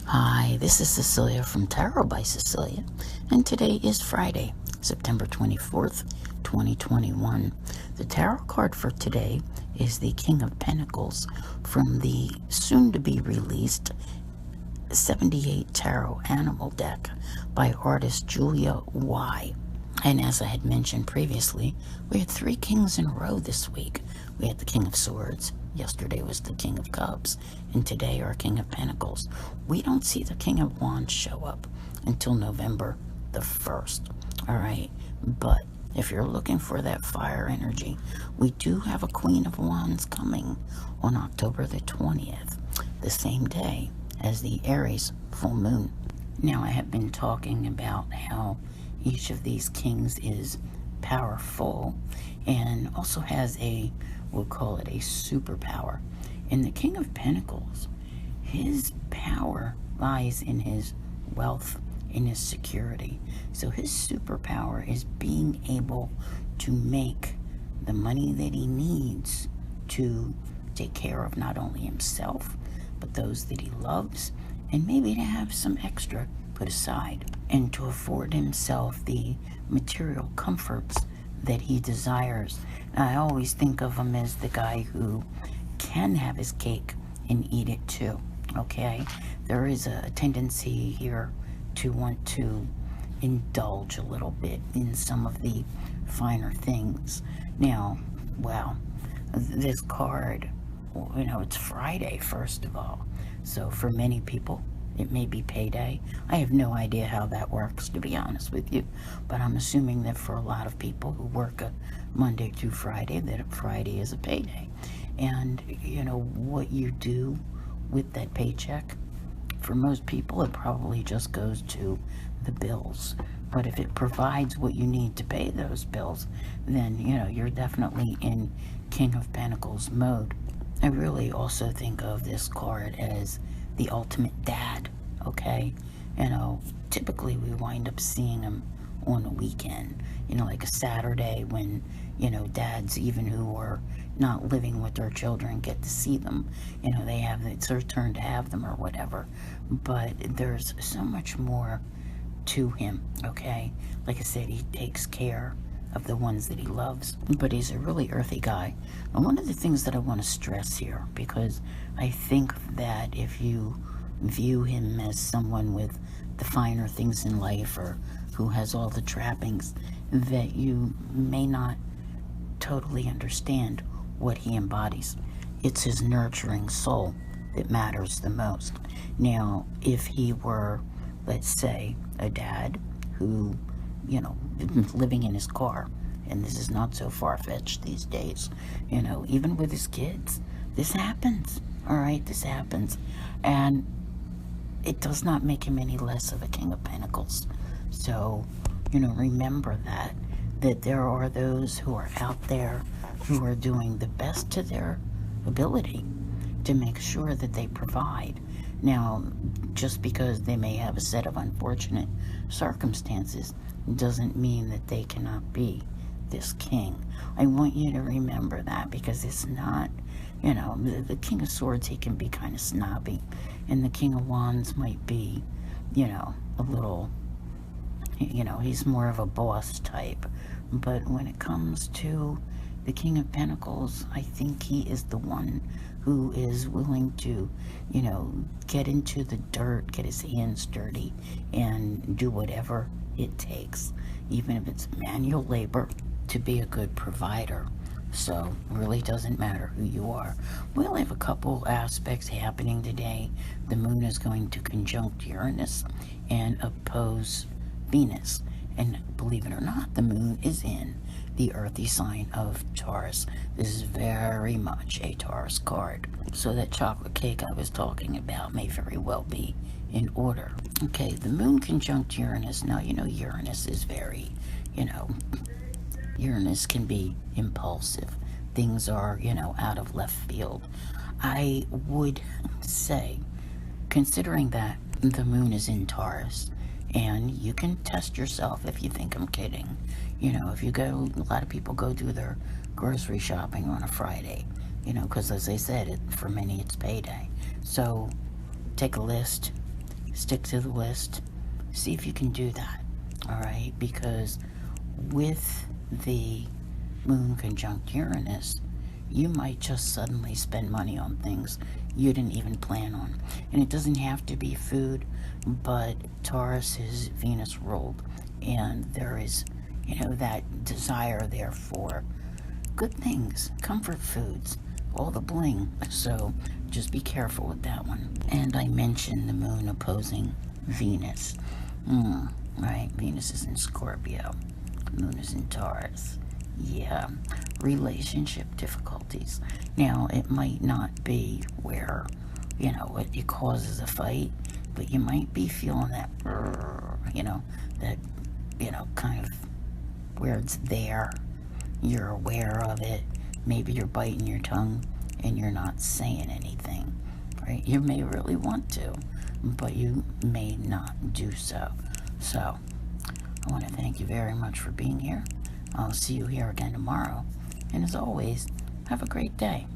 Hi, this is Cecilia from Tarot by Cecilia, and today is Friday, September 24th, 2021. The tarot card for today is the King of Pentacles from the soon-to-be-released 78 Tarot Animal deck by artist Julia Y. And as I had mentioned previously, we had three kings in a row this week. We had the King of Swords, yesterday was the King of Cups, and today our King of Pentacles. We don't see the King of Wands show up until November the 1st, all right? But if you're looking for that fire energy, we do have a Queen of Wands coming on October the 20th, the same day as the Aries full moon. Now, I have been talking about how each of these kings is powerful and also has we'll call it a superpower. And the King of Pentacles, his power lies in his wealth, in his security. So his superpower is being able to make the money that he needs to take care of not only himself, but those that he loves, and maybe to have some extra put aside, and to afford himself the material comforts that he desires. I always think of him as the guy who can have his cake and eat it too, okay? There is a tendency here to want to indulge a little bit in some of the finer things. Now, well, this card, it's Friday, first of all. So for many people, it may be payday. I have no idea how that works, to be honest with you. But I'm assuming that for a lot of people who work a Monday through Friday, that Friday is a payday. And, what you do with that paycheck, for most people, it probably just goes to the bills. But if it provides what you need to pay those bills, then, you're definitely in King of Pentacles mode. I really also think of this card as the ultimate dad, okay? Typically we wind up seeing him on a weekend, like a Saturday when, dads, even who are not living with their children, get to see them. It's their turn to have them or whatever. But there's so much more to him, okay? Like I said, he takes care of the ones that he loves, but he's a really earthy guy. And one of the things that I want to stress here, because I think that if you view him as someone with the finer things in life, or who has all the trappings, that you may not totally understand what he embodies. It's his nurturing soul that matters the most. Now, if he were, let's say, a dad who living in his car, and this is not so far-fetched these days, even with his kids, this happens, all right? This happens, and it does not make him any less of a King of Pentacles. So, remember that there are those who are out there who are doing the best to their ability to make sure that they provide. Now, just because they may have a set of unfortunate circumstances doesn't mean that they cannot be this king. I want you to remember that, because it's not, the King of Swords, he can be kind of snobby, and the King of Wands might be, a little, he's more of a boss type. But when it comes to the King of Pentacles, I think he is the one who is willing to, get into the dirt, get his hands dirty, and do whatever it takes, even if it's manual labor, to be a good provider. So it really doesn't matter who you are. We'll have a couple aspects happening today. The moon is going to conjunct Uranus and oppose Venus. And believe it or not, the moon is in the earthy sign of Taurus. This is very much a Taurus card. So that chocolate cake I was talking about may very well be in order. Okay, the moon conjunct Uranus. Now, Uranus is very, Uranus can be impulsive. Things are, out of left field. I would say, considering that the moon is in Taurus, and you can test yourself if you think I'm kidding. If you go, a lot of people go do their grocery shopping on a Friday, because as I said, for many it's payday. So take a list, stick to the list. See if you can do that. All right, because with the moon conjunct Uranus, you might just suddenly spend money on things you didn't even plan on. And it doesn't have to be food, but Taurus is Venus ruled, and there is, that desire there for good things, comfort foods, all the bling. So just be careful with that one. And I mentioned the moon opposing Venus. Right? Venus is in Scorpio. Moon is in Taurus. Yeah, relationship difficulties. Now, it might not be where, it causes a fight, but you might be feeling that, that, kind of where it's there. You're aware of it. Maybe you're biting your tongue and you're not saying anything, right? You may really want to, but you may not do so. So, I want to thank you very much for being here. I'll see you here again tomorrow. And as always, have a great day.